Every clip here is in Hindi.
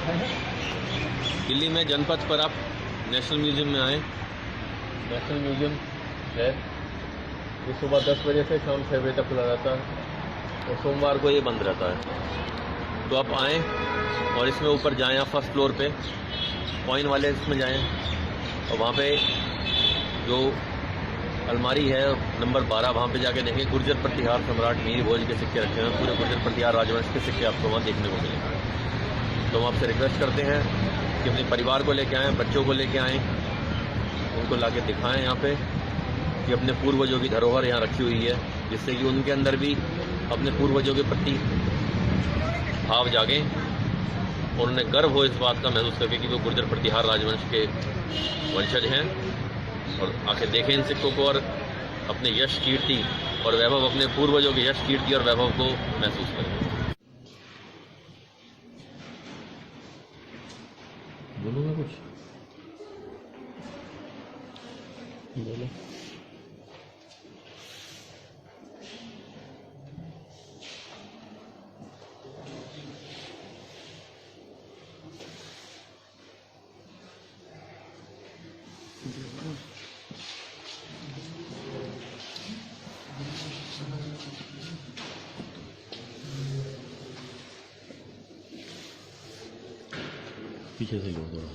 दिल्ली में जनपथ पर आप नेशनल म्यूजियम में आए। नेशनल म्यूजियम है, ये सुबह 10 बजे से शाम 6 बजे तक खुला रहता है और सोमवार को ये बंद रहता है। तो आप आएँ और इसमें ऊपर जाएँ, आप फर्स्ट फ्लोर पे कॉइन वाले इसमें जाएँ और वहाँ पे जो अलमारी है नंबर 12, वहाँ पे जाके देखें गुर्जर प्रतिहार सम्राट मीर भोज के सिक्के रखे हैं। पूरे गुर्जर प्रतिहार राजवंश के सिक्के आपको वहाँ देखने को मिलेंगे। तो हम आपसे रिक्वेस्ट करते हैं कि अपने परिवार को लेके आएँ, बच्चों को लेके आएँ, उनको लाके दिखाएं यहाँ पे कि अपने पूर्वजों की धरोहर यहाँ रखी हुई है, जिससे कि उनके अंदर भी अपने पूर्वजों के प्रति भाव जागे और उन्हें गर्व हो इस बात का महसूस करके कि वो गुर्जर प्रतिहार राजवंश के वंशज हैं, और आके देखें इन सिक्कों को और अपने यश कीर्ति और वैभव, अपने पूर्वजों के यश कीर्ति और वैभव को महसूस करें। बोलूँगा कुछ? बोलो। पीछे से लो थोड़ा।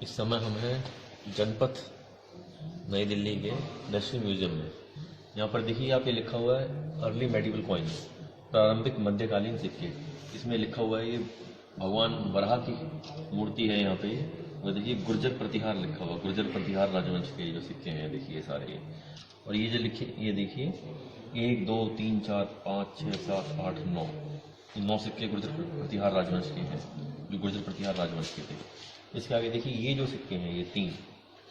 इस समय हम हैं जनपथ नई दिल्ली के नेशनल म्यूजियम में। यहाँ पर देखिए आप, ये लिखा हुआ है अर्ली मेडिवल कॉइन्स, प्रारंभिक मध्यकालीन सिक्के। इसमें लिखा हुआ है ये भगवान वराह की मूर्ति है यहाँ पे। और देखिए गुर्जर प्रतिहार लिखा हुआ, गुर्जर प्रतिहार राजवंश के जो सिक्के हैं देखिए सारे ये। और ये जो लिखे, ये देखिए 1 2 3 4 5 6 7 8 9, 9 सिक्के गुर्जर प्रतिहार राजवंश के हैं, जो गुर्जर प्रतिहार राजवंश के थे। इसके आगे देखिए ये जो सिक्के हैं, ये 3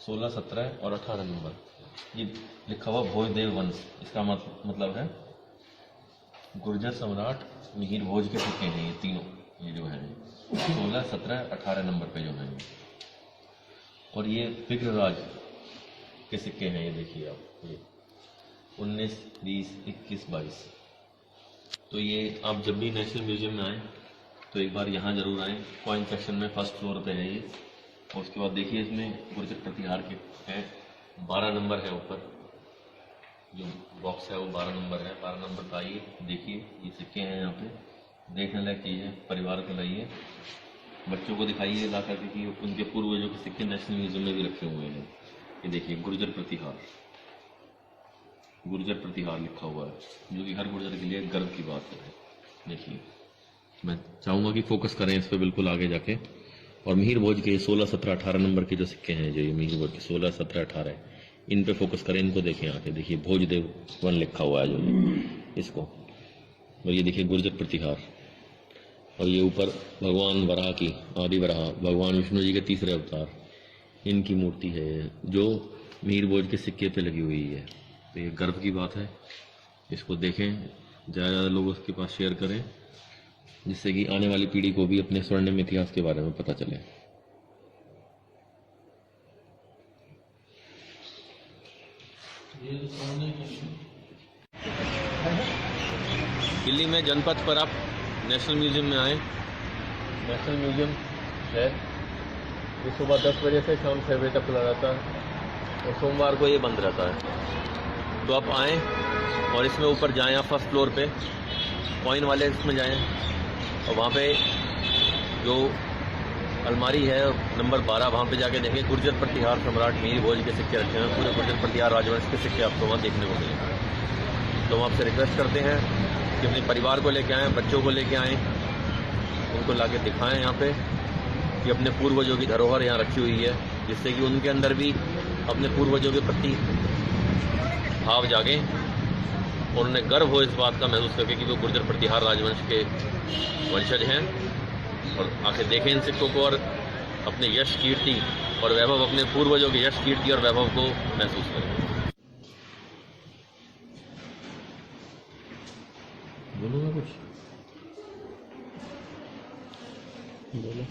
16 17 और 18 नंबर, ये लिखा हुआ भोजदेव वंश। इसका मतलब है गुर्जर सम्राट मिहिर भोज के सिक्के हैं ये तीनों, ये जो है 16 17 18 नंबर पे जो है। और ये विग्रहराज के सिक्के हैं, ये देखिए आप, ये 19 20 21 22। तो ये आप जब भी नेशनल म्यूजियम में आएँ तो एक बार यहाँ जरूर आएँ। कॉइन सेक्शन में फर्स्ट फ्लोर पे है ये। और उसके बाद देखिए इसमें गुर्जर प्रतिहार के हैं, 12 नंबर है ऊपर, जो बॉक्स है वो 12 नंबर है। 12 नंबर का आइए देखिए, ये सिक्के हैं यहाँ पे, देखने लायक चीज़ है। परिवार को लाइए, बच्चों को दिखाइए ला करके कि उनके पूर्वजों के सिक्के नेशनल म्यूजियम में भी रखे हुए हैं। ये देखिए गुर्जर प्रतिहार, गुर्जर प्रतिहार लिखा हुआ है, जो कि हर गुर्जर के लिए गर्व की बात है। देखिए, मैं चाहूँगा कि फोकस करें इस पर बिल्कुल आगे जाके। और मिहिर भोज के 16 17 18 नंबर के जो सिक्के हैं, जो ये मिहिर भोज के 16 17 18, इन पे फोकस करें, इनको देखें आके। देखिए भोजदेव वन लिखा हुआ है जो इसको। और ये देखिए गुर्जर प्रतिहार, और ये ऊपर भगवान वराह की, आदि वराह भगवान विष्णु जी के तीसरे अवतार, इनकी मूर्ति है जो मिहिर भोज के सिक्के पे लगी हुई है। तो ये गर्व की बात है, इसको देखें, ज़्यादा लोग उसके पास शेयर करें, जिससे कि आने वाली पीढ़ी को भी अपने स्वर्णिम इतिहास के बारे में पता चले। दिल्ली में जनपथ पर आप नेशनल म्यूजियम में आए। नेशनल म्यूजियम है, ये सुबह 10 बजे से शाम 6 बजे तक खुला रहता है और सोमवार को ये बंद रहता है। तो आप आएँ और इसमें ऊपर जाएँ, आप फर्स्ट फ्लोर पे कॉइन वाले इसमें जाएँ और वहाँ पे जो अलमारी है नंबर 12, वहाँ पे जाके देखें गुर्जर प्रतिहार सम्राट मीर भोज के सिक्के रखे हैं। पूरे गुर्जर प्रतिहार राजवंश के सिक्के आपको वहाँ देखने को मिलेंगे। तो हम आपसे रिक्वेस्ट करते हैं कि अपने परिवार को लेके आएँ, बच्चों को लेके आएँ, उनको लाके दिखाएं यहाँ पे कि अपने पूर्वजों की धरोहर यहाँ रखी हुई है, जिससे कि उनके अंदर भी अपने पूर्वजों के प्रति भाव जागे और उन्हें गर्व हो इस बात का महसूस करके कि वो गुर्जर प्रतिहार राजवंश के वंशज हैं, और आके देखें इन सिक्कों को और अपने यश कीर्ति और वैभव, अपने पूर्वजों के यश कीर्ति और वैभव को महसूस करें। बोलूँगा कुछ? बोलो।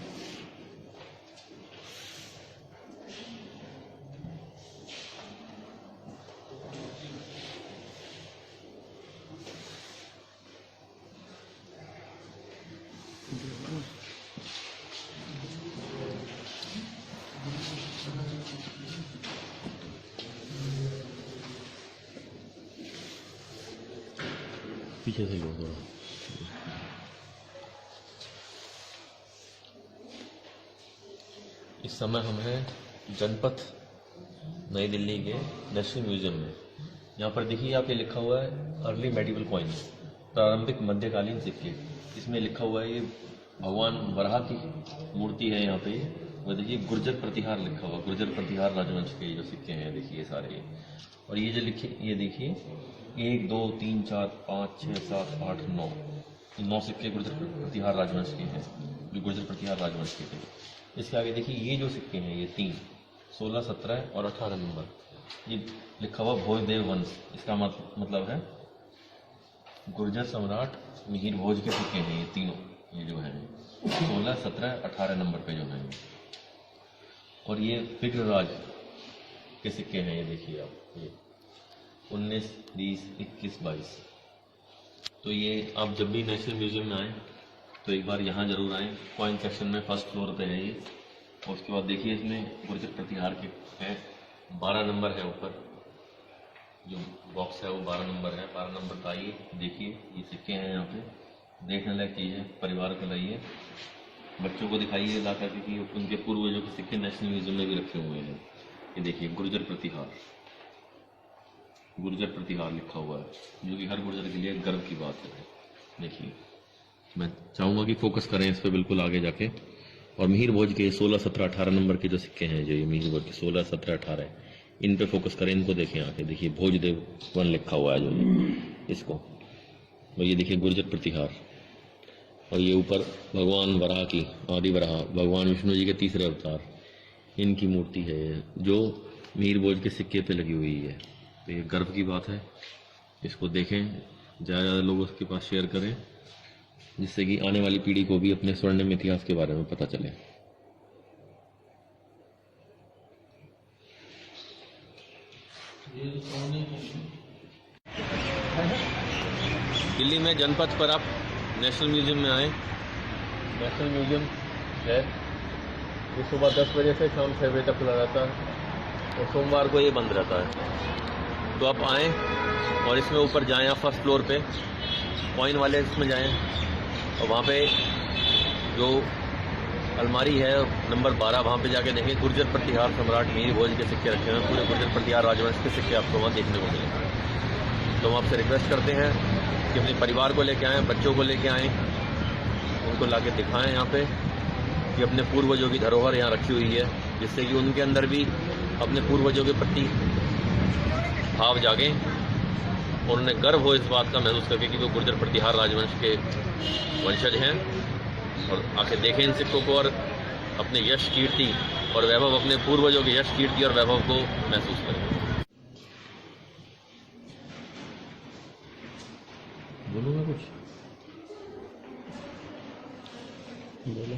पीछे से लो थोड़ा। इस समय हम हैं जनपथ नई दिल्ली के नेशनल म्यूजियम में। यहाँ पर देखिए आप ये लिखा हुआ है अर्ली मेडिवल कॉइन्स, प्रारंभिक मध्यकालीन सिक्के। इसमें लिखा हुआ है ये भगवान वराह की मूर्ति है यहाँ पे। वो देखिए गुर्जर प्रतिहार लिखा हुआ, गुर्जर प्रतिहार राजवंश के जो सिक्के हैं देखिए सारे ये। और ये जो लिखे ये देखिए 1 2 3 4 5 6 7 8 9, 9 सिक्के गुर्जर प्रतिहार राजवंश के हैं जो गुर्जर प्रतिहार राजवंश के थे। इसके आगे देखिए ये जो सिक्के हैं ये 3, 16, 17 और 18 नंबर, ये लिखा हुआ भोजदेव वंश। इसका मतलब है गुर्जर सम्राट मिहिर भोज के सिक्के हैं ये तीनों, ये जो हैं 16, 17, 18 नंबर पे जो हैं। और ये विग्रहराज के सिक्के हैं ये देखिए आप, ये 19, 20, 21, 22। तो ये आप जब भी नेशनल म्यूजियम में आए तो एक बार यहाँ जरूर आएँ। कॉइन सेक्शन में फर्स्ट फ्लोर पे है ये। और उसके बाद देखिए इसमें गुर्जर प्रतिहार के हैं, 12 नंबर है ऊपर, जो बॉक्स है वो 12 नंबर है। 12 नंबर का आइए देखिए, ये सिक्के हैं यहाँ पे, देखने लायक चीज़ है। परिवार को लाइए, बच्चों को दिखाइए ला करके कि उनके पूर्वजों के सिक्के नेशनल म्यूजियम में भी रखे हुए हैं। ये देखिए गुर्जर प्रतिहार, गुर्जर प्रतिहार लिखा हुआ है, जो कि हर गुर्जर के लिए गर्व की बात है। देखिए मैं चाहूँगा कि फोकस करें इस पर बिल्कुल आगे जाके। और मिहिर भोज के 16, 17, 18 नंबर के जो सिक्के हैं, जो ये मिहिर भोज के 16, 17, 18 इन पे फोकस करें, इनको देखें आके। देखिए भोजदेव वन लिखा हुआ है जो इसको। और ये देखिए गुर्जर प्रतिहार। और ये ऊपर भगवान वराह की, आदि वराह भगवान विष्णु जी के तीसरे अवतार, इनकी मूर्ति है जो मिहिर भोज के सिक्के पे लगी हुई है। तो ये गर्व की बात है, इसको देखें, ज़्यादा ज़्यादा लोग उसके पास शेयर करें, जिससे कि आने वाली पीढ़ी को भी अपने स्वर्णिम इतिहास के बारे में पता चले। दिल्ली में जनपथ पर आप नेशनल म्यूजियम में आए। नेशनल म्यूजियम है, ये सुबह 10 बजे से शाम 6 बजे तक खुला रहता है और सोमवार को ये बंद रहता है। तो आप आएँ और इसमें ऊपर जाएं, आप फर्स्ट फ्लोर पे कॉइन वाले इसमें जाएं और वहाँ पे जो अलमारी है नंबर 12, वहाँ पे जाके देखें गुर्जर प्रतिहार सम्राट मिहिर भोज के सिक्के रखे हैं। पूरे गुर्जर प्रतिहार राजवंश के सिक्के आपको वहाँ देखने को मिलेंगे। तो हम आपसे रिक्वेस्ट करते हैं कि अपने परिवार को लेके आएँ, बच्चों को लेके आएँ, उनको लाके दिखाएं यहाँ पे कि अपने पूर्वजों की धरोहर यहाँ रखी हुई है, जिससे कि उनके अंदर भी अपने पूर्वजों के प्रति भाव जागें और उन्हें गर्व हो इस बात का महसूस करके कि वो गुर्जर प्रतिहार राजवंश के वंशज हैं। और आके देखें इन सिक्कों को और अपने यश कीर्ति और वैभव, अपने पूर्वजों के यश कीर्ति और वैभव को महसूस करें। बोलूँगा कुछ? बोलो।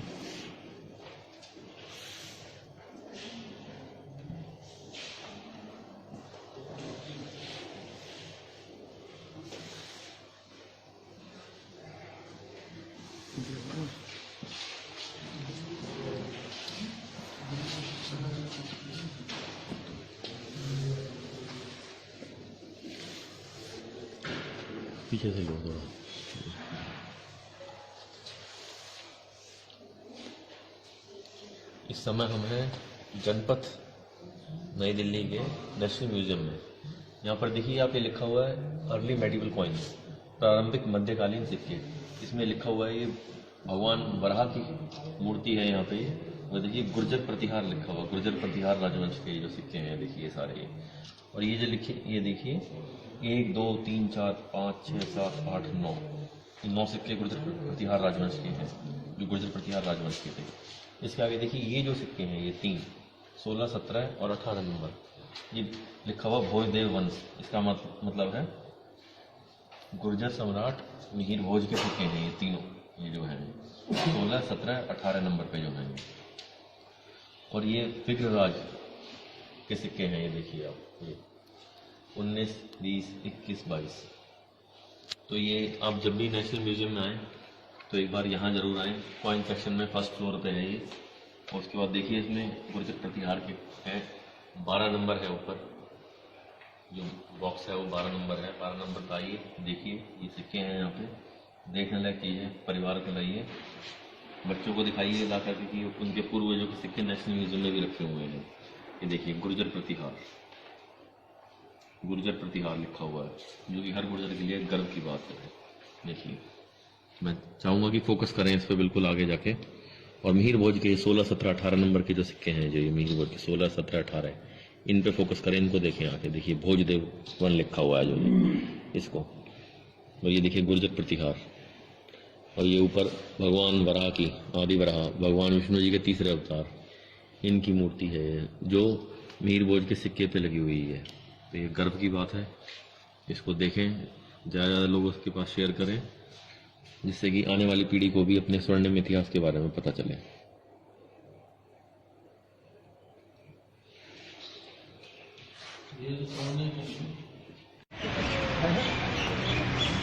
पीछे से लो थोड़ा। इस समय हम हैं जनपथ नई दिल्ली के नेशनल म्यूजियम में। यहाँ पर देखिए आप ये लिखा हुआ है अर्ली मेडिवल कॉइन्स, प्रारंभिक मध्यकालीन सिक्के। इसमें लिखा हुआ है ये भगवान वराह की मूर्ति है यहाँ पे। वो देखिए गुर्जर प्रतिहार लिखा हुआ, गुर्जर प्रतिहार राजवंश के जो सिक्के हैं देखिए सारे ये। और ये जो लिखे ये देखिए 1 2 3 4 5 6 7 8 9, 9 सिक्के गुर्जर प्रतिहार राजवंश के हैं जो गुर्जर प्रतिहार राजवंश के थे। इसके आगे देखिए ये जो सिक्के हैं ये 3, 16, 17 और 18 नंबर, ये लिखा हुआ भोजदेव वंश। इसका मतलब है गुर्जर सम्राट मिहिर भोज के सिक्के हैं ये तीनों, ये जो हैं 16, 17, 18 नंबर पे जो हैं। और ये विग्रहराज के सिक्के हैं ये देखिए आप, ये 19, 20, 21, 22। तो ये आप जब भी नेशनल म्यूजियम में आए तो एक बार यहाँ जरूर आएँ। कॉइन सेक्शन में फर्स्ट फ्लोर पे है ये। और उसके बाद देखिए इसमें गुर्जर प्रतिहार के हैं, 12 नंबर है ऊपर, जो बॉक्स है वो 12 नंबर है। 12 नंबर का आइए देखिए, ये सिक्के हैं यहाँ पे, देखने लायक चीज़ है। परिवार को लाइए, बच्चों को दिखाइए ला करके कि उनके पूर्वजों के सिक्के नेशनल म्यूजियम में भी रखे हुए हैं। ये देखिए गुर्जर प्रतिहार, गुर्जर प्रतिहार लिखा हुआ है, जो कि हर गुर्जर के लिए गर्व की बात है। देखिए, मैं चाहूँगा कि फोकस करें इस पर बिल्कुल आगे जाके। और मिहिर भोज के 16, 17, 18 नंबर के जो सिक्के हैं, जो ये मिहिर भोज के 16, 17, 18 इन पे फोकस करें, इनको देखें आके। देखिए भोजदेव वन लिखा हुआ है जो इसको, और ये देखिए गुर्जर प्रतिहार। और ये ऊपर भगवान वराह की, आदि वराह भगवान विष्णु जी के तीसरे अवतार, इनकी मूर्ति है जो मिहिर भोज के सिक्के पे लगी हुई है। तो ये गर्व की बात है, इसको देखें, ज़्यादा ज़्यादा लोग उसके पास शेयर करें, जिससे कि आने वाली पीढ़ी को भी अपने स्वर्णिम इतिहास के बारे में पता चले।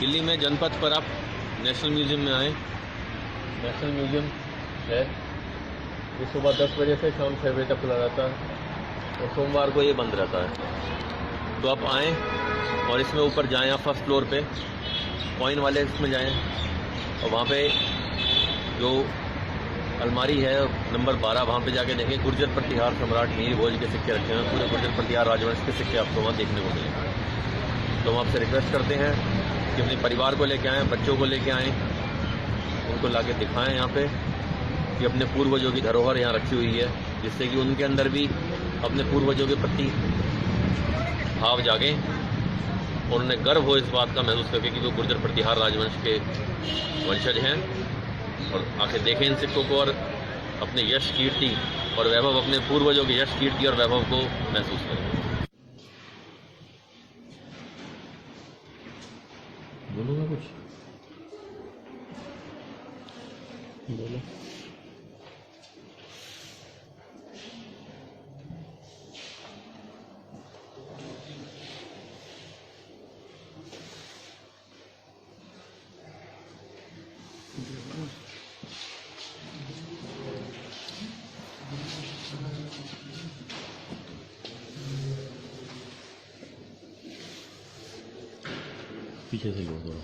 दिल्ली में जनपथ पर आप नेशनल म्यूजियम में आए। नेशनल म्यूजियम है, ये सुबह 10 बजे से शाम 6 बजे तक खुला रहता है और सोमवार को ये बंद रहता है। तो आप आएँ और इसमें ऊपर जाएं, आप फर्स्ट फ्लोर पे कॉइन वाले इसमें जाएं और वहाँ पे जो अलमारी है नंबर 12, वहाँ पे जाके देखें गुर्जर प्रतिहार सम्राट मिहिर भोज के सिक्के रखे हैं। पूरे गुर्जर प्रतिहार राजवंश के सिक्के आपको वहाँ देखने को मिलेंगे। तो हम आपसे रिक्वेस्ट करते हैं कि अपने परिवार को लेके आएँ, बच्चों को लेके आएँ, उनको लाके दिखाएं यहाँ पे कि अपने पूर्वजों की धरोहर यहाँ रखी हुई है, जिससे कि उनके अंदर भी अपने पूर्वजों के प्रति भाव जागे और उन्हें गर्व हो इस बात का महसूस करके कि वो गुर्जर प्रतिहार राजवंश के वंशज हैं। और आखिर देखें इन सिक्कों को और अपने यश कीर्ति और वैभव, अपने पूर्वजों के यश कीर्ति और वैभव को महसूस करें। बोलूँगा कुछ? बोलो। पीछे से लो थोड़ा।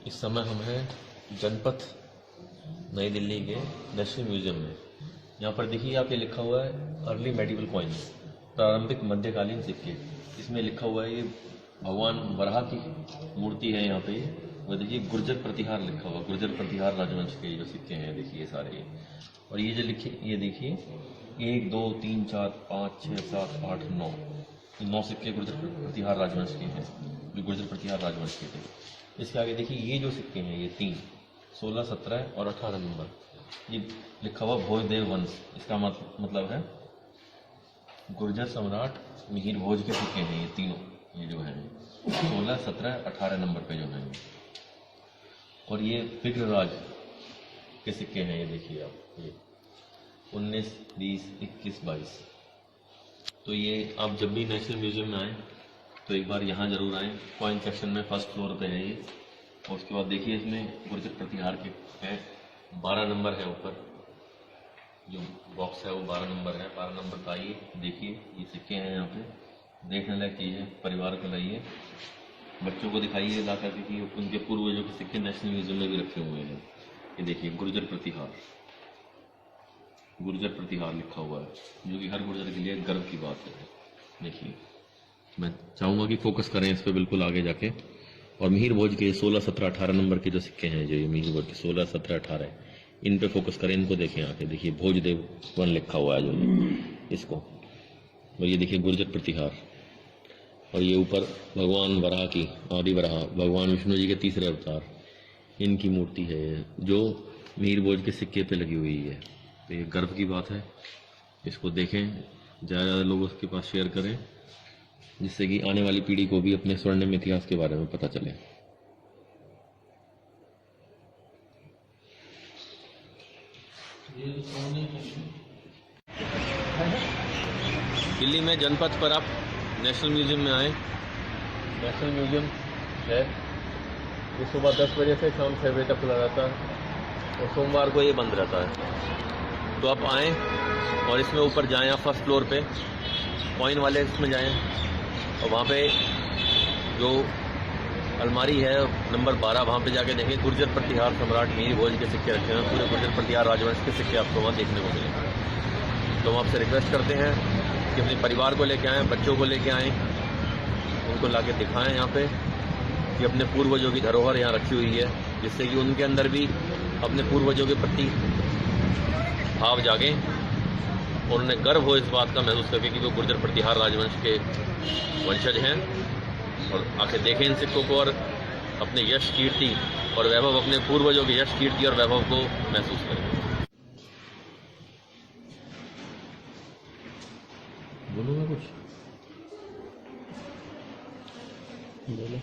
इस समय हम हैं जनपथ नई दिल्ली के नेशनल म्यूजियम में। यहाँ पर देखिए आप, ये लिखा हुआ है अर्ली मेडिवल कॉइन्स, प्रारंभिक मध्यकालीन सिक्के। इसमें लिखा हुआ है, ये भगवान वराह की मूर्ति है यहाँ पे। वो देखिए गुर्जर प्रतिहार लिखा हुआ, गुर्जर प्रतिहार राजवंश के जो सिक्के हैं देखिए सारे। और ये जो लिखे, ये देखिए 1, 2, 3, 4, 5, 6, 7, 8, 9 सिक्के गुर्जर प्रतिहार राजवंश के हैं, जो गुर्जर प्रतिहार राजवंश के थे। इसके आगे देखिए ये जो सिक्के हैं, ये 3, 16, 17 और 18 नंबर, ये लिखा हुआ भोजदेव वंश। इसका मतलब है गुर्जर सम्राट मिहिर भोज के सिक्के हैं ये तीनों, ये जो है 16, 17, 18 नंबर पे जो है। और ये विग्रहराज के सिक्के हैं, ये देखिए आप, ये 19, 20, 21, 22। तो ये आप जब भी नेशनल म्यूजियम में आएँ तो एक बार यहाँ जरूर आएँ। कॉइन सेक्शन में फर्स्ट फ्लोर पे है ये। और उसके बाद देखिए इसमें गुर्जर प्रतिहार के है, 12 नंबर है ऊपर, जो बॉक्स है वो 12 नंबर है। 12 नंबर का आइए देखिए, ये सिक्के हैं यहाँ पे, देखने लायक चीज़ है। परिवार को लाइए, बच्चों को दिखाइए ला करके कि उनके पूर्वजों के सिक्के नेशनल म्यूजियम में भी रखे हुए हैं। ये देखिए गुर्जर प्रतिहार, गुर्जर प्रतिहार लिखा हुआ है, जो कि हर गुर्जर के लिए गर्व की बात है। देखिए, मैं चाहूँगा कि फोकस करें इस पर बिल्कुल आगे जाके। और मिहिर भोज के 16, 17, 18 नंबर के जो सिक्के हैं, जो ये मिहिर भोज के 16, 17, 18 इन पे फोकस करें, इनको देखें आके। देखिए भोजदेव वन लिखा हुआ है जो इसको, और ये देखिए गुर्जर प्रतिहार। और ये ऊपर भगवान वराह की, आदि वराह भगवान विष्णु जी के तीसरे अवतार, इनकी मूर्ति है जो मिहिर भोज के सिक्के पे लगी हुई है। तो ये गर्व की बात है, इसको देखें, ज़्यादा ज़्यादा लोग उसके पास शेयर करें, जिससे कि आने वाली पीढ़ी को भी अपने स्वर्णिम इतिहास के बारे में पता चले। दिल्ली में जनपथ पर आप नेशनल म्यूजियम में आए। नेशनल म्यूजियम है, ये सुबह 10 बजे से शाम 6 बजे तक खुला रहता है और सोमवार को ये बंद रहता है। तो आप आएँ और इसमें ऊपर जाएँ, आप फर्स्ट फ्लोर पे कॉइन वाले इसमें जाएँ और वहाँ पे जो अलमारी है नंबर 12, वहाँ पे जाके देखें गुर्जर प्रतिहार सम्राट मीर भोज के सिक्के रखे हैं। पूरे गुर्जर प्रतिहार राजवंश के सिक्के आपको वहाँ देखने को मिलेंगे। तो हम आपसे रिक्वेस्ट करते हैं कि अपने परिवार को लेके आएँ, बच्चों को लेके आएँ, उनको लाके दिखाएं यहाँ पे कि अपने पूर्वजों की धरोहर यहाँ रखी हुई है, जिससे कि उनके अंदर भी अपने पूर्वजों के प्रति भाव जागे और उन्हें गर्व हो इस बात का महसूस करके कि वो गुर्जर प्रतिहार राजवंश के वंशज हैं, और आके देखें इन सिक्कों को और अपने यश कीर्ति और वैभव, अपने पूर्वजों के यश कीर्ति और वैभव को महसूस करें। बोलूँगा कुछ? बोलो।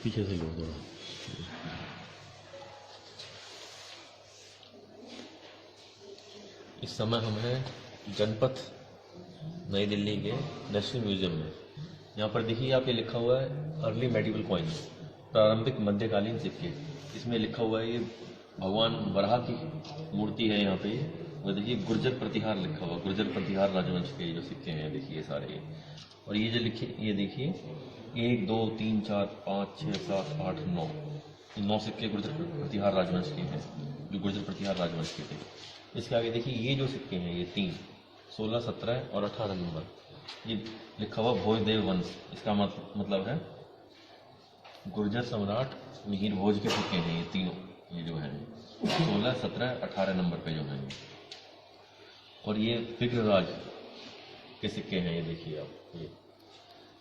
पीछे से लो थोड़ा। इस समय हम हैं जनपथ नई दिल्ली के नेशनल म्यूजियम में। यहाँ पर देखिए आप ये लिखा हुआ है अर्ली मेडिवल कॉइन्स, प्रारंभिक मध्यकालीन सिक्के। इसमें लिखा हुआ है ये भगवान वराह की मूर्ति है यहाँ पे, वो देखिए गुर्जर प्रतिहार लिखा हुआ, गुर्जर प्रतिहार राजवंश के जो सिक्के हैं देखिए सारे। और ये जो लिखे, ये देखिए 1 2 3 4 5 6 7 8 9, 9 सिक्के गुर्जर प्रतिहार राजवंश के हैं, जो गुर्जर प्रतिहार राजवंश के थे। इसके आगे देखिए ये जो सिक्के हैं ये 3, 16, 17 और 18 नंबर, ये लिखा हुआ भोजदेव वंश। इसका मतलब है गुर्जर सम्राट मिहिर भोज के सिक्के हैं ये तीनों, ये जो है 16, 17, 18 नंबर पे जो है। और ये विग्रहराज के सिक्के हैं, ये देखिए आप, ये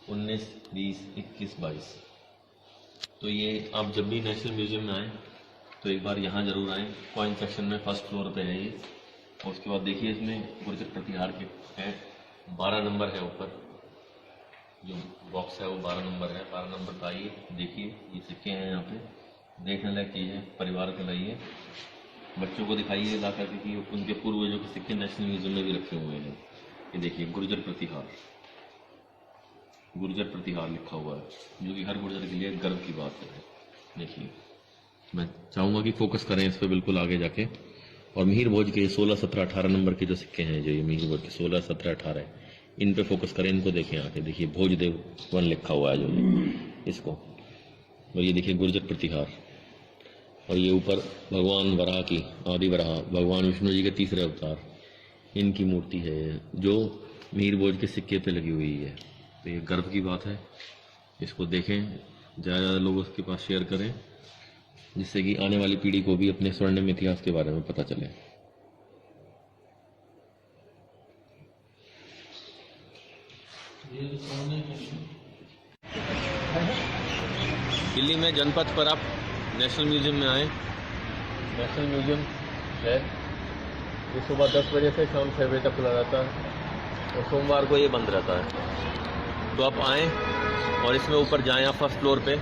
19, 20, 21, 22। तो ये आप जब भी नेशनल म्यूजियम में आए तो एक बार यहाँ जरूर आएँ। कॉइन सेक्शन में फर्स्ट फ्लोर पे है ये। और उसके बाद देखिए इसमें गुर्जर प्रतिहार के हैं, 12 नंबर है ऊपर, जो बॉक्स है वो 12 नंबर है। 12 नंबर पर आइए, देखिए ये सिक्के हैं यहाँ पे, देखने लायक चीज़ है। परिवार को लाइए, बच्चों को दिखाइए ला करके कि उनके पूर्वजों के सिक्के नेशनल म्यूजियम में भी रखे हुए हैं। ये देखिए गुर्जर प्रतिहार, गुर्जर प्रतिहार लिखा हुआ है, जो कि हर गुर्जर के लिए गर्व की बात है। देखिए मैं चाहूँगा कि फोकस करें इस पर बिल्कुल आगे जाके। और मिहिर भोज के 16, 17, 18 नंबर के जो सिक्के हैं, जो ये मिहिर भोज के 16, 17, 18 इन पे फोकस करें, इनको देखें आके। देखिए भोजदेव वन लिखा हुआ है जो इसको, और ये देखिए गुर्जर प्रतिहार। और ये ऊपर भगवान वराह की, आदि वराह भगवान विष्णु जी के तीसरे अवतार, इनकी मूर्ति है जो मिहिर भोज के सिक्के पे लगी हुई है। तो ये गर्व की बात है, इसको देखें, ज़्यादा लोग उसके पास शेयर करें, जिससे कि आने वाली पीढ़ी को भी अपने स्वर्णिम इतिहास के बारे में पता चले। दिल्ली में जनपथ पर आप नेशनल म्यूजियम में आए। नेशनल म्यूजियम है, ये सुबह 10 बजे से शाम 6 बजे तक खुला रहता है और सोमवार को ये बंद रहता है। तो आप आएँ और इसमें ऊपर जाएँ, आप फर्स्ट फ्लोर पे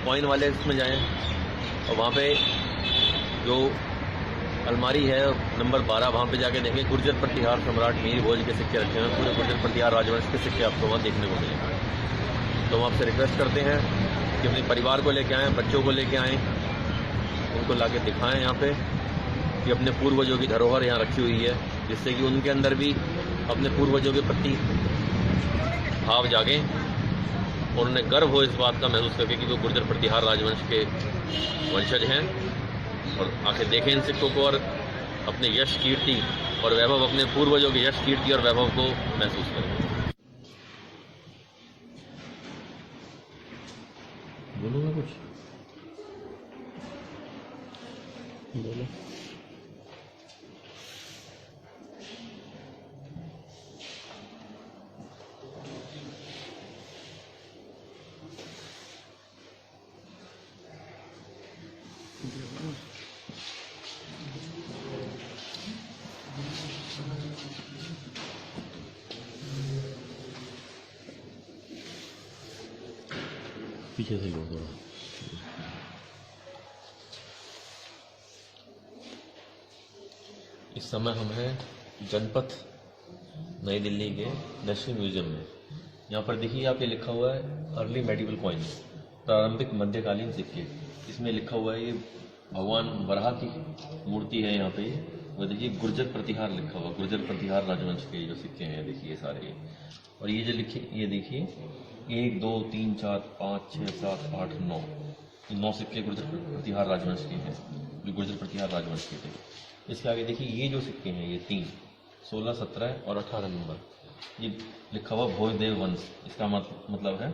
कॉइन वाले इसमें जाएँ और वहाँ पे जो अलमारी है नंबर 12, वहाँ पे जाके देखें गुर्जर प्रतिहार सम्राट मीर भोज के सिक्के रखे हैं। पूरे गुर्जर प्रतिहार राजवंश के सिक्के आपको वहाँ देखने को मिलेंगे। तो हम आपसे रिक्वेस्ट करते हैं कि अपने परिवार को लेके आएँ, बच्चों को लेके आएँ, उनको लाके दिखाएं यहाँ पे कि अपने पूर्वजों की धरोहर यहाँ रखी हुई है, जिससे कि उनके अंदर भी अपने पूर्वजों के प्रति भाव जागे और उन्हें गर्व हो इस बात का महसूस करके कि वो गुर्जर प्रतिहार राजवंश के वंशज हैं, और आके देखें इन सिक्कों को और अपने यश कीर्ति और वैभव, अपने पूर्वजों के यश कीर्ति और वैभव को महसूस करें। बोलूँगा कुछ? बोलो। पीछे से लो थोड़ा। इस समय हम हैं जनपथ नई दिल्ली के नेशनल म्यूजियम में। यहाँ पर देखिए आप, ये लिखा हुआ है अर्ली मेडिवल कॉइन्स, प्रारंभिक मध्यकालीन सिक्के। इसमें लिखा हुआ है, ये भगवान वराह की मूर्ति है यहाँ पे। वो देखिए गुर्जर प्रतिहार लिखा हुआ, गुर्जर प्रतिहार राजवंश के जो सिक्के हैं देखिए सारे। और ये जो लिखे, ये देखिए 1 2 3 4 5 6 7 8 9, 9 सिक्के गुर्जर प्रतिहार राजवंश के हैं, जो गुर्जर प्रतिहार राजवंश के थे। इसके आगे देखिए ये जो सिक्के हैं, ये 3 16 17 और 18 नंबर, ये लिखा हुआ भोजदेव वंश। इसका मतलब है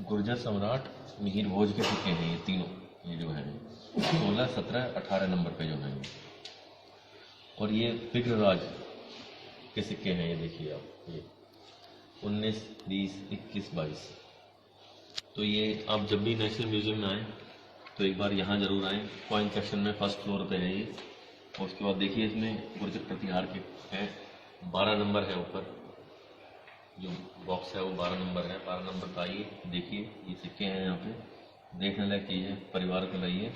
गुर्जर सम्राट मिहिर भोज के सिक्के हैं ये तीनों, ये जो है 16 17 18 नंबर पे जो है। और ये विग्रहराज के सिक्के हैं, ये देखिए आप, ये 19 20 21 22। तो ये आप जब भी नेशनल म्यूजियम में आए तो एक बार यहाँ जरूर आएँ। कॉइन सेक्शन में फर्स्ट फ्लोर पे है ये। और उसके बाद देखिए इसमें गुर्जर प्रतिहार के हैं, 12 नंबर है ऊपर, जो बॉक्स है वो 12 नंबर है। 12 नंबर का आइए देखिए, ये सिक्के हैं यहाँ पे, देखने लायक चीज़ है। परिवार को लाइए,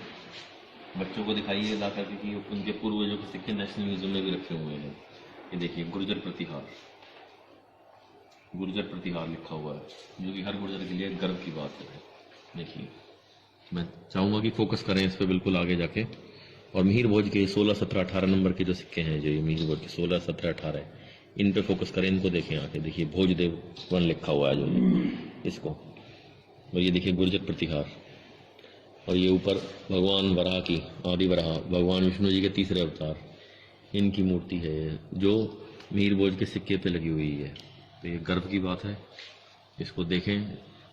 बच्चों को दिखाइए ला करके कि उनके पूर्वजों के सिक्के नेशनल म्यूजियम में भी रखे हुए हैं। ये देखिए गुर्जर प्रतिहार, गुर्जर प्रतिहार लिखा हुआ है, जो कि हर गुर्जर के लिए गर्व की बात है। देखिए, मैं चाहूँगा कि फोकस करें इस पर बिल्कुल आगे जाके। और मिहिर भोज के 16 17 18 नंबर के जो सिक्के हैं, जो ये मिहिर भोज के 16 17 18, इन पे फोकस करें, इनको देखें आके। देखिए भोजदेव वन लिखा हुआ है जो इसको। और ये देखिए गुर्जर प्रतिहार। और ये ऊपर भगवान वराह की, आदि वराह भगवान विष्णु जी के तीसरे अवतार, इनकी मूर्ति है ये, जो मिहिर भोज के सिक्के पे लगी हुई है। तो ये गर्व की बात है, इसको देखें,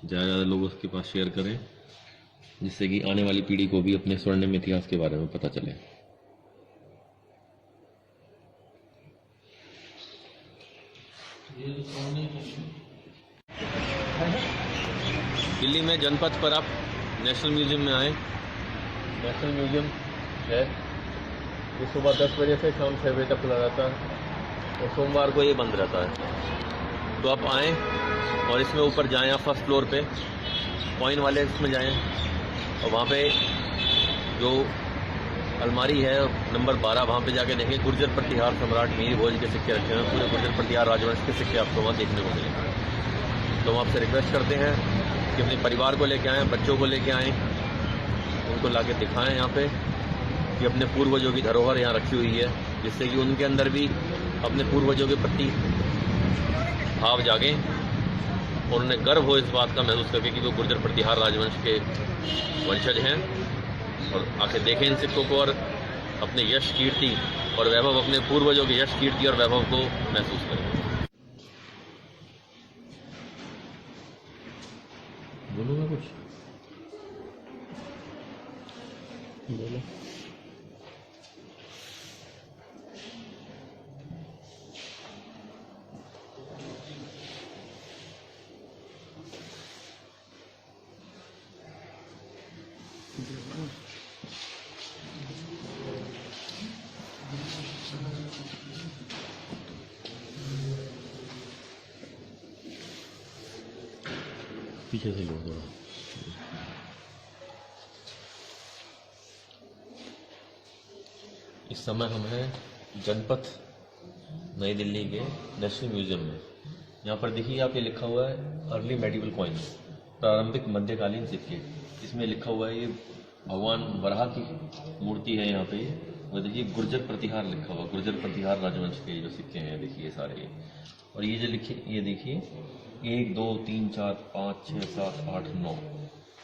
ज़्यादा ज़्यादा लोगों के पास शेयर करें, जिससे कि आने वाली पीढ़ी को भी अपने स्वर्णिम इतिहास के बारे में पता चले। दिल्ली में जनपथ पर आप नेशनल म्यूजियम में आए। नेशनल म्यूजियम है, ये सुबह 10 बजे से शाम 6 बजे तक खुला रहता है, और सोमवार को ये बंद रहता है। तो आप आएँ और इसमें ऊपर जाएं, आप फर्स्ट फ्लोर पे कॉइन वाले इसमें जाएं, और वहाँ पे जो अलमारी है नंबर 12, वहाँ पे जाके देखें गुर्जर प्रतिहार सम्राट मिहिर भोज के सिक्के रखे हैं। पूरे गुर्जर प्रतिहार राजवंश के सिक्के आपको वहाँ देखने को मिलेंगे। तो हम आपसे रिक्वेस्ट करते हैं कि अपने परिवार को लेके आएँ, बच्चों को लेके आएँ, उनको लाके दिखाएं यहाँ पे कि अपने पूर्वजों की धरोहर यहाँ रखी हुई है, जिससे कि उनके अंदर भी अपने पूर्वजों के प्रति भाव जागे और उन्हें गर्व हो इस बात का महसूस करके कि वो गुर्जर प्रतिहार राजवंश के वंशज हैं। और आके देखें इन सिक्कों को और अपने यश कीर्ति और वैभव, अपने पूर्वजों के यश कीर्ति और वैभव को महसूस करें। बोलूँगा कुछ? बोलो। पीछे से लो थोड़ा। इस समय हम हैं जनपथ नई दिल्ली के नेशनल म्यूजियम में। यहाँ पर देखिए आप, ये लिखा हुआ है अर्ली मेडिवल कॉइन्स, प्रारंभिक मध्यकालीन सिक्के। इसमें लिखा हुआ है, ये भगवान वराह की मूर्ति है यहाँ पे। वो देखिए गुर्जर प्रतिहार लिखा हुआ, गुर्जर प्रतिहार राजवंश के जो सिक्के हैं देखिए सारे। और ये जो लिखे, ये देखिए 1 2 3 4 5 6 7 8 9,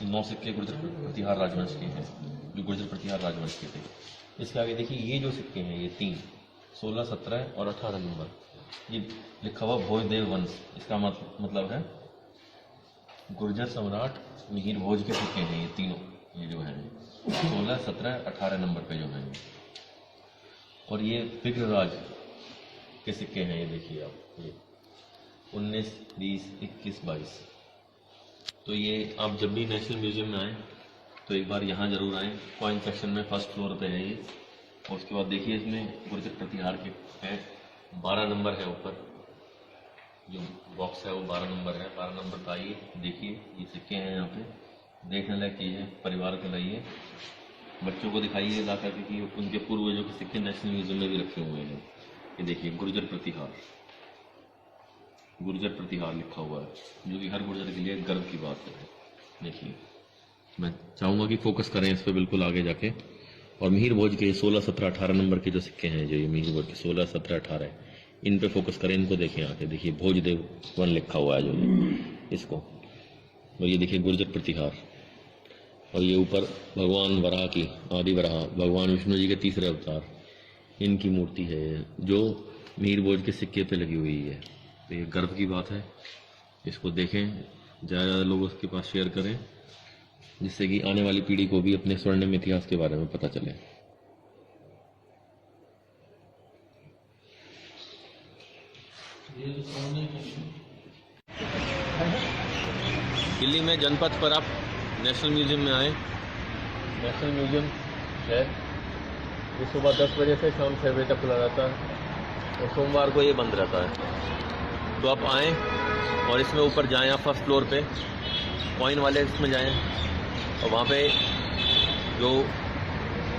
9 सिक्के गुर्जर प्रतिहार राजवंश के हैं, जो गुर्जर प्रतिहार राजवंश के थे। इसके आगे देखिए ये जो सिक्के हैं, ये 3 16 17 और 18 नंबर, ये लिखा हुआ भोजदेव वंश। इसका मतलब है गुर्जर सम्राट मिहिर भोज के सिक्के हैं ये तीनों, ये जो है 16 17 18 नंबर पे जो है। और ये विग्रहराज के सिक्के हैं, ये देखिए आप, ये 19 20 21 22। तो ये आप जब भी नेशनल म्यूजियम में आए तो एक बार यहाँ जरूर आएँ। कॉइन सेक्शन में फर्स्ट फ्लोर पे है ये। और उसके बाद देखिए इसमें गुर्जर प्रतिहार के हैं, 12 नंबर है ऊपर, जो बॉक्स है वो 12 नंबर है। 12 नंबर का आइए देखिए, ये सिक्के हैं यहाँ पे, देखने लायक चीज़ है। परिवार को लाइए, बच्चों को दिखाइए ला करके कि उनके पूर्वजों के सिक्के नेशनल म्यूजियम में भी रखे हुए हैं। ये देखिए गुर्जर प्रतिहार, गुर्जर प्रतिहार लिखा हुआ है, जो कि हर गुर्जर के लिए गर्व की बात है। देखिए, मैं चाहूँगा कि फोकस करें इस पर बिल्कुल आगे जाके। और मिहिर भोज के 16, 17, 18 नंबर के जो सिक्के हैं, जो ये मिहिर भोज के 16, 17, 18 इन पे फोकस करें, इनको देखें आके। देखिए भोजदेव वन लिखा हुआ है जो इसको, और ये देखिए गुर्जर प्रतिहार। और ये ऊपर भगवान वराह की, आदि वराह भगवान विष्णु जी के तीसरे अवतार, इनकी मूर्ति है जो मिहिर भोज के सिक्के पे लगी हुई है। तो ये गर्व की बात है, इसको देखें, ज़्यादा लोग उसके पास शेयर करें, जिससे कि आने वाली पीढ़ी को भी अपने स्वर्णिम इतिहास के बारे में पता चले। दिल्ली में जनपथ पर आप नेशनल म्यूजियम में आए। नेशनल म्यूजियम है, ये सुबह 10 बजे से शाम 6 बजे तक खुला रहता है, और सोमवार को ये बंद रहता है। तो आप आएँ और इसमें ऊपर जाएं, आप फर्स्ट फ्लोर पे कॉइन वाले इसमें जाएं, और वहाँ पे जो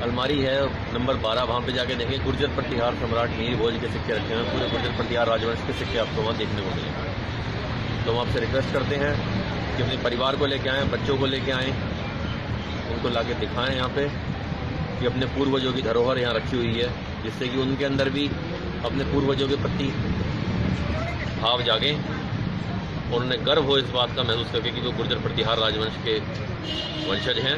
अलमारी है नंबर 12, वहाँ पे जाके देखें गुर्जर प्रतिहार सम्राट मिहिर भोज के सिक्के रखे हैं। पूरे गुर्जर प्रतिहार राजवंश के सिक्के आपको वहाँ देखने को मिलेंगे। तो हम आपसे रिक्वेस्ट करते हैं कि अपने परिवार को लेके आएँ, बच्चों को लेके आएँ, उनको लाके दिखाएं यहाँ पे कि अपने पूर्वजों की धरोहर यहाँ रखी हुई है, जिससे कि उनके अंदर भी अपने पूर्वजों के प्रति भाव जागे और उन्हें गर्व हो इस बात का महसूस करके कि वो गुर्जर प्रतिहार राजवंश के वंशज हैं,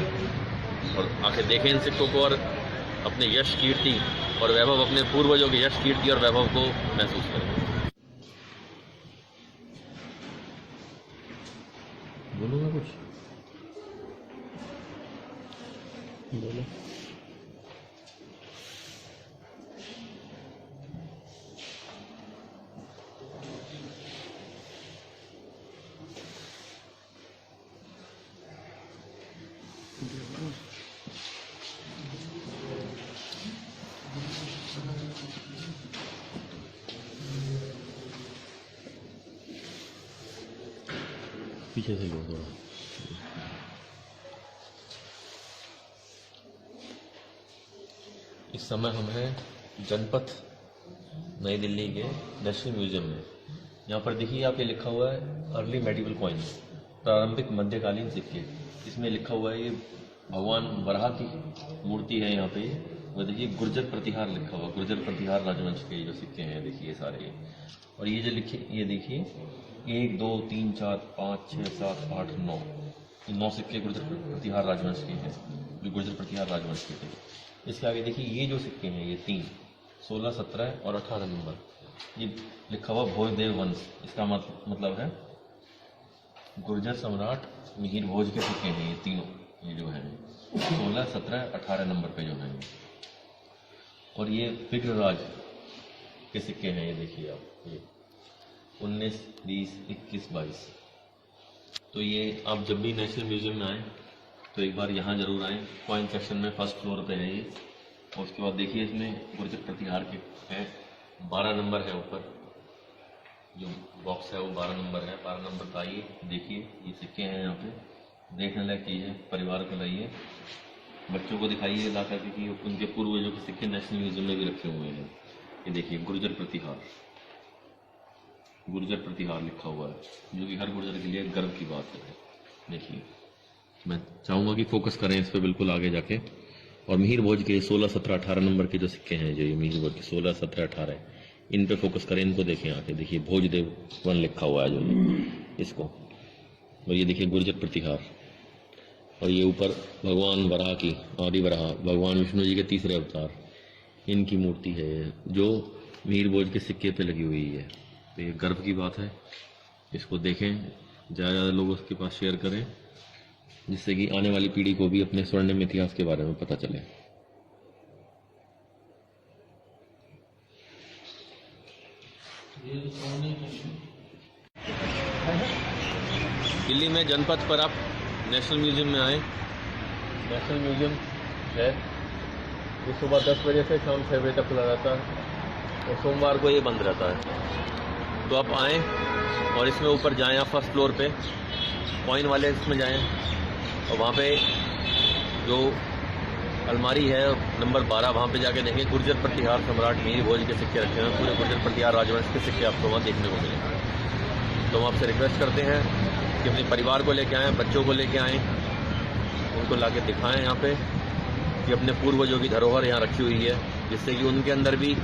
और आखिर देखें इन सिक्कों को और अपने यश कीर्ति और वैभव, अपने पूर्वजों के यश कीर्ति और वैभव को महसूस करें। बोलूँगा कुछ? बोलो। पीछे से लो थोड़ा। इस समय हम हैं जनपथ नई दिल्ली के नेशनल म्यूजियम में। यहाँ पर देखिए आप, ये लिखा हुआ है अर्ली मेडिवल कॉइन्स, प्रारंभिक मध्यकालीन सिक्के। इसमें लिखा हुआ है, ये भगवान वराह की मूर्ति है यहाँ पे। वो देखिए गुर्जर प्रतिहार लिखा हुआ, गुर्जर प्रतिहार राजवंश के जो सिक्के हैं देखिए सारे। और ये जो लिखे, ये देखिए 1, 2, 3, 4, 5, 6, 7, 8, 9, ये 9 सिक्के गुर्जर प्रतिहार राजवंश के हैं, जो गुर्जर प्रतिहार राजवंश के थे। इसके आगे देखिए ये जो सिक्के हैं, ये 3, 16, 17 और 18 नंबर, ये लिखा हुआ भोजदेव वंश। इसका मतलब है गुर्जर सम्राट मिहिर भोज के सिक्के हैं ये तीनों, ये जो हैं 16, 17, 18 नंबर पे जो हैं। और ये विग्रहराज के सिक्के हैं, ये देखिए आप, ये 19, 20, 21, 22। तो ये आप जब भी नेशनल म्यूजियम में आएँ तो एक बार यहाँ जरूर आएँ। कॉइन सेक्शन में फर्स्ट फ्लोर पे है ये। और उसके बाद देखिए इसमें गुर्जर प्रतिहार के हैं, 12 नंबर है ऊपर, जो बॉक्स है वो 12 नंबर है। 12 नंबर का आइए देखिए, ये सिक्के हैं यहाँ पे, देखने लायक चीज़ है। परिवार को लाइए, बच्चों को दिखाइए ला करके कि उनके पूर्वजों के सिक्के नेशनल म्यूजियम में भी रखे हुए हैं। ये देखिए गुर्जर प्रतिहार, गुर्जर प्रतिहार लिखा हुआ है, जो कि हर गुर्जर के लिए गर्व की बात है। देखिए, मैं चाहूँगा कि फोकस करें इस पर बिल्कुल आगे जाके। और मिहिर भोज के 16, 17, 18 नंबर के जो सिक्के हैं, जो ये मिहिर भोज के 16, 17, 18 इन पे फोकस करें, इनको देखें आके। देखिए भोजदेव वन लिखा हुआ है जो इसको, और ये देखिए गुर्जर प्रतिहार। और ये ऊपर भगवान वराह की, आदि वराह भगवान विष्णु जी के तीसरे अवतार, इनकी मूर्ति है जो मिहिर भोज के सिक्के पे लगी हुई है। तो ये गर्व की बात है, इसको देखें, ज़्यादा लोग उसके पास शेयर करें, जिससे कि आने वाली पीढ़ी को भी अपने स्वर्णिम इतिहास के बारे में पता चले। दिल्ली में जनपथ पर आप नेशनल म्यूजियम में आए। नेशनल म्यूजियम है, ये सुबह 10 बजे से शाम 6 बजे तक खुला रहता है, और सोमवार को ये बंद रहता है। तो आप आएँ और इसमें ऊपर जाएं आप फर्स्ट फ्लोर पे, कॉइन वाले इसमें जाएं और वहाँ पे जो अलमारी है नंबर 12, वहाँ पे जाके देखें गुर्जर प्रतिहार सम्राट मीर भोज के सिक्के रखे हैं। पूरे गुर्जर प्रतिहार राजवंश के सिक्के आपको वहाँ देखने को मिलेंगे। तो हम आपसे रिक्वेस्ट करते हैं कि अपने परिवार को लेके आएँ, बच्चों को लेके आएँ, उनको ला के दिखाएँ यहाँ पे कि अपने पूर्वजों की धरोहर यहाँ रखी हुई है, जिससे कि उनके अंदर भी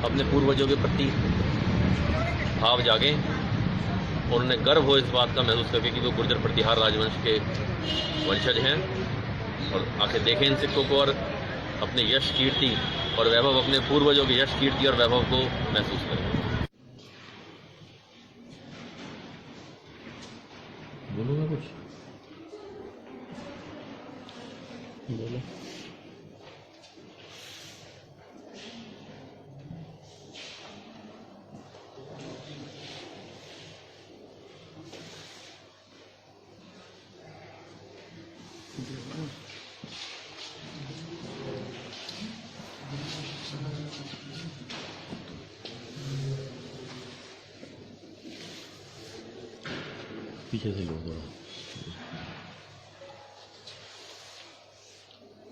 अपने पूर्वजों के प्रति भाव जागे और उन्हें गर्व हो इस बात का महसूस करके कि वो गुर्जर प्रतिहार राजवंश के वंशज हैं, और आके देखें इन सिक्कों को और अपने यश कीर्ति और वैभव, अपने पूर्वजों के यश कीर्ति और वैभव को महसूस करें। बोलूँगा कुछ? बोलो। पीछे से लो थोड़ा।